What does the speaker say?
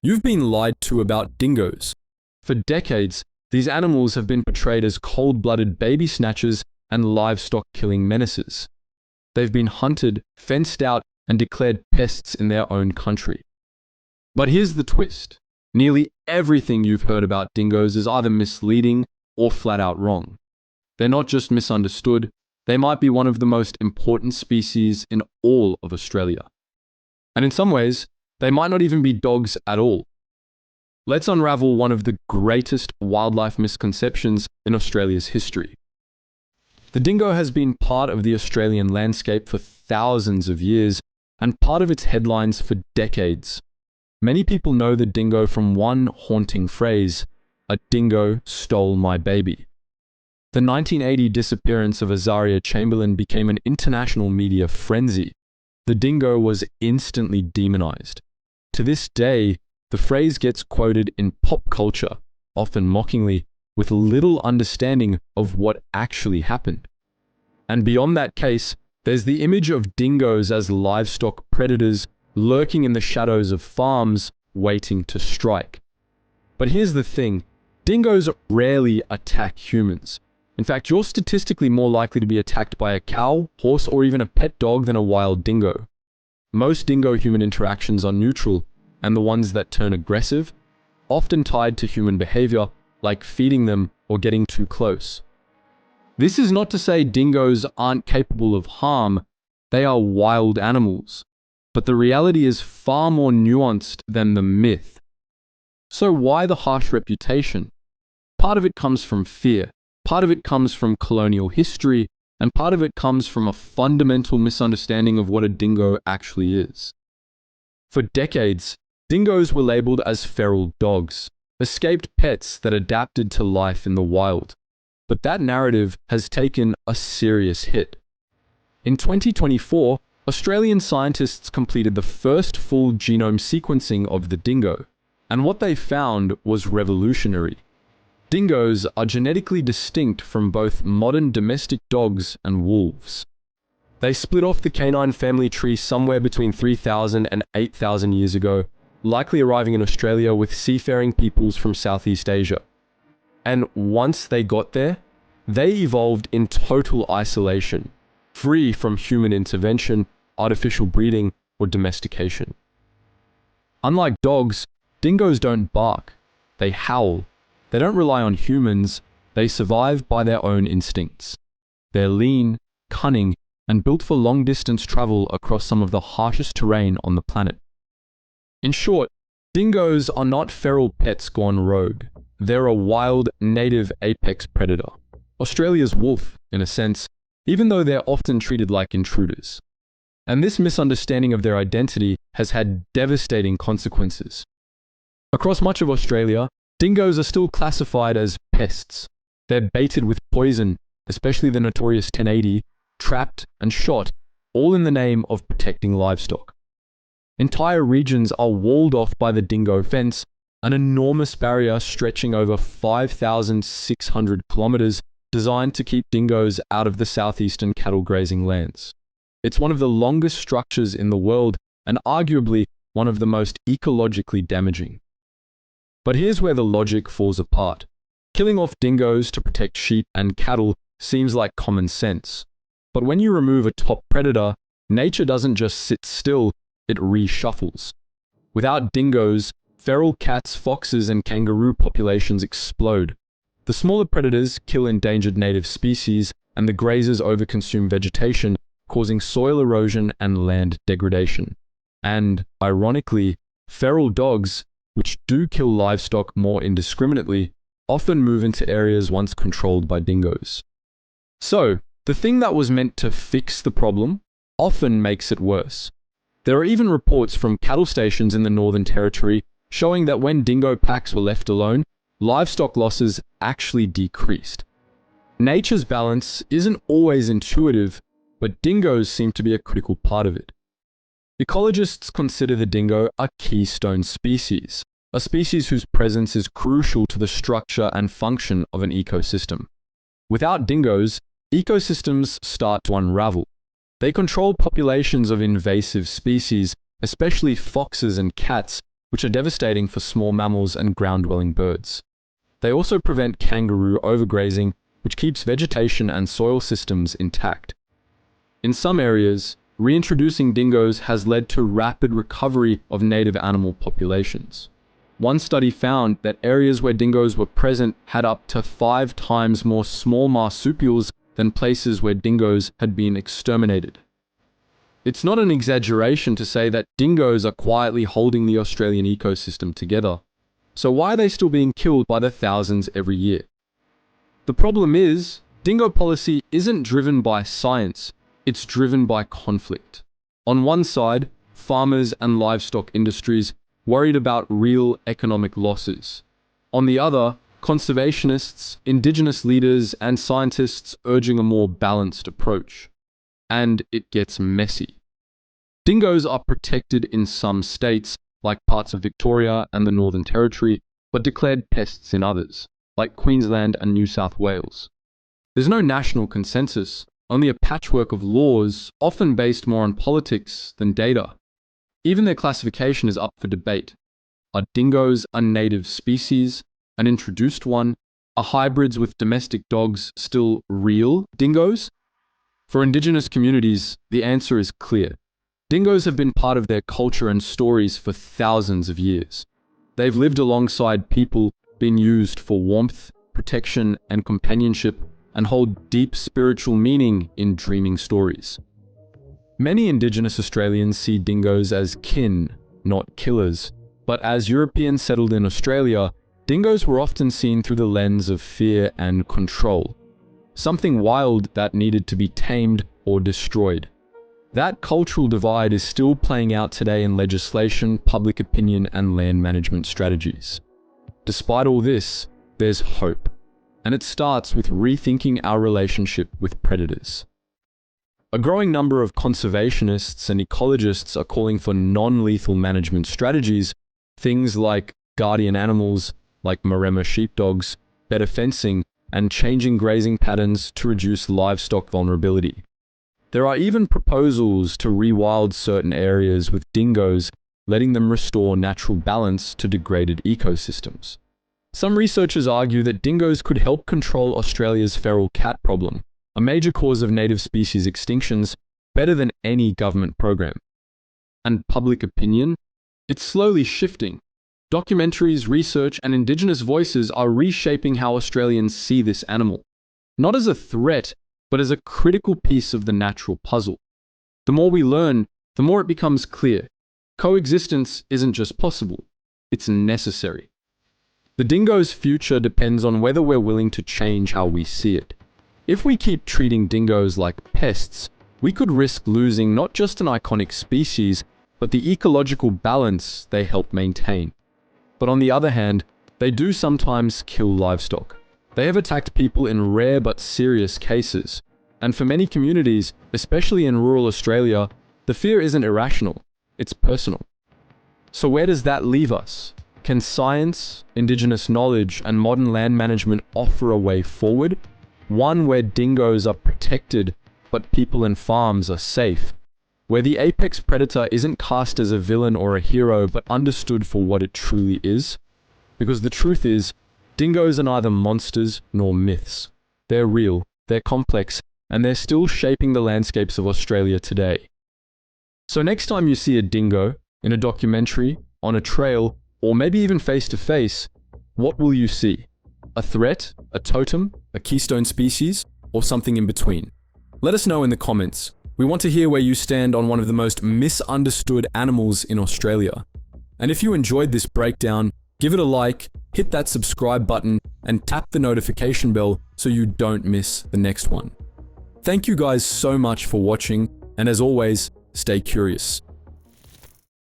You've been lied to about dingoes. For decades, these animals have been portrayed as cold-blooded baby snatchers and livestock-killing menaces. They've been hunted, fenced out, and declared pests in their own country. But here's the twist. Nearly everything you've heard about dingoes is either misleading or flat-out wrong. They're not just misunderstood, they might be one of the most important species in all of Australia. And in some ways, they might not even be dogs at all. Let's unravel one of the greatest wildlife misconceptions in Australia's history. The dingo has been part of the Australian landscape for thousands of years and part of its headlines for decades. Many people know the dingo from one haunting phrase, "A dingo stole my baby." The 1980 disappearance of Azaria Chamberlain became an international media frenzy. The dingo was instantly demonized. To this day, the phrase gets quoted in pop culture, often mockingly, with little understanding of what actually happened. And beyond that case, there's the image of dingoes as livestock predators lurking in the shadows of farms, waiting to strike. But here's the thing, dingoes rarely attack humans. In fact, you're statistically more likely to be attacked by a cow, horse, or even a pet dog than a wild dingo. Most dingo-human interactions are neutral, and the ones that turn aggressive, often tied to human behavior, like feeding them or getting too close. This is not to say dingoes aren't capable of harm, they are wild animals. But the reality is far more nuanced than the myth. So why the harsh reputation? Part of it comes from fear, part of it comes from colonial history, and part of it comes from a fundamental misunderstanding of what a dingo actually is. For decades, dingoes were labeled as feral dogs, escaped pets that adapted to life in the wild. But that narrative has taken a serious hit. In 2024, Australian scientists completed the first full genome sequencing of the dingo, and what they found was revolutionary. Dingoes are genetically distinct from both modern domestic dogs and wolves. They split off the canine family tree somewhere between 3,000 and 8,000 years ago, likely arriving in Australia with seafaring peoples from Southeast Asia. And once they got there, they evolved in total isolation, free from human intervention, artificial breeding, or domestication. Unlike dogs, dingoes don't bark, they howl. They don't rely on humans, they survive by their own instincts. They're lean, cunning, and built for long-distance travel across some of the harshest terrain on the planet. In short, dingoes are not feral pets gone rogue. They're a wild, native apex predator. Australia's wolf, in a sense, even though they're often treated like intruders. And this misunderstanding of their identity has had devastating consequences. Across much of Australia, dingoes are still classified as pests. They're baited with poison, especially the notorious 1080, trapped and shot, all in the name of protecting livestock. Entire regions are walled off by the dingo fence, an enormous barrier stretching over 5,600 kilometers designed to keep dingoes out of the southeastern cattle grazing lands. It's one of the longest structures in the world and arguably one of the most ecologically damaging. But here's where the logic falls apart. Killing off dingoes to protect sheep and cattle seems like common sense. But when you remove a top predator, nature doesn't just sit still, it reshuffles. Without dingoes, feral cats, foxes, and kangaroo populations explode. The smaller predators kill endangered native species, and the grazers overconsume vegetation, causing soil erosion and land degradation. And, ironically, feral dogs, which do kill livestock more indiscriminately, often move into areas once controlled by dingoes. So, the thing that was meant to fix the problem often makes it worse. There are even reports from cattle stations in the Northern Territory showing that when dingo packs were left alone, livestock losses actually decreased. Nature's balance isn't always intuitive, but dingoes seem to be a critical part of it. Ecologists consider the dingo a keystone species, a species whose presence is crucial to the structure and function of an ecosystem. Without dingoes, ecosystems start to unravel. They control populations of invasive species, especially foxes and cats, which are devastating for small mammals and ground-dwelling birds. They also prevent kangaroo overgrazing, which keeps vegetation and soil systems intact. In some areas, reintroducing dingoes has led to rapid recovery of native animal populations. One study found that areas where dingoes were present had up to 5 times more small marsupials than places where dingoes had been exterminated. It's not an exaggeration to say that dingoes are quietly holding the Australian ecosystem together. So why are they still being killed by the thousands every year? The problem is, dingo policy isn't driven by science, it's driven by conflict. On one side, farmers and livestock industries worried about real economic losses. On the other, conservationists, indigenous leaders, and scientists urging a more balanced approach. And it gets messy. Dingoes are protected in some states, like parts of Victoria and the Northern Territory, but declared pests in others, like Queensland and New South Wales. There's no national consensus, only a patchwork of laws, often based more on politics than data. Even their classification is up for debate. Are dingoes a native species, an introduced one? Are hybrids with domestic dogs still real dingoes? For Indigenous communities, the answer is clear. Dingoes have been part of their culture and stories for thousands of years. They've lived alongside people, been used for warmth, protection, and companionship, and hold deep spiritual meaning in dreaming stories. Many Indigenous Australians see dingoes as kin, not killers, but as Europeans settled in Australia, dingoes were often seen through the lens of fear and control. Something wild that needed to be tamed or destroyed. That cultural divide is still playing out today in legislation, public opinion, and land management strategies. Despite all this, there's hope. And it starts with rethinking our relationship with predators. A growing number of conservationists and ecologists are calling for non-lethal management strategies, things like guardian animals, like Maremma sheepdogs, better fencing, and changing grazing patterns to reduce livestock vulnerability. There are even proposals to rewild certain areas with dingoes, letting them restore natural balance to degraded ecosystems. Some researchers argue that dingoes could help control Australia's feral cat problem, a major cause of native species extinctions, better than any government program. And public opinion? It's slowly shifting. Documentaries, research, and Indigenous voices are reshaping how Australians see this animal. Not as a threat, but as a critical piece of the natural puzzle. The more we learn, the more it becomes clear. Coexistence isn't just possible, it's necessary. The dingo's future depends on whether we're willing to change how we see it. If we keep treating dingoes like pests, we could risk losing not just an iconic species, but the ecological balance they help maintain. But on the other hand, they do sometimes kill livestock. They have attacked people in rare but serious cases. And for many communities, especially in rural Australia, the fear isn't irrational, it's personal. So where does that leave us? Can science, Indigenous knowledge, and modern land management offer a way forward? One where dingoes are protected, but people and farms are safe. Where the apex predator isn't cast as a villain or a hero, but understood for what it truly is? Because the truth is, dingoes are neither monsters nor myths. They're real, they're complex, and they're still shaping the landscapes of Australia today. So next time you see a dingo, in a documentary, on a trail, or maybe even face to face, what will you see? A threat, a totem, a keystone species, or something in between? Let us know in the comments. We want to hear where you stand on one of the most misunderstood animals in Australia. And if you enjoyed this breakdown, give it a like, hit that subscribe button, and tap the notification bell so you don't miss the next one. Thank you guys so much for watching, and as always, stay curious.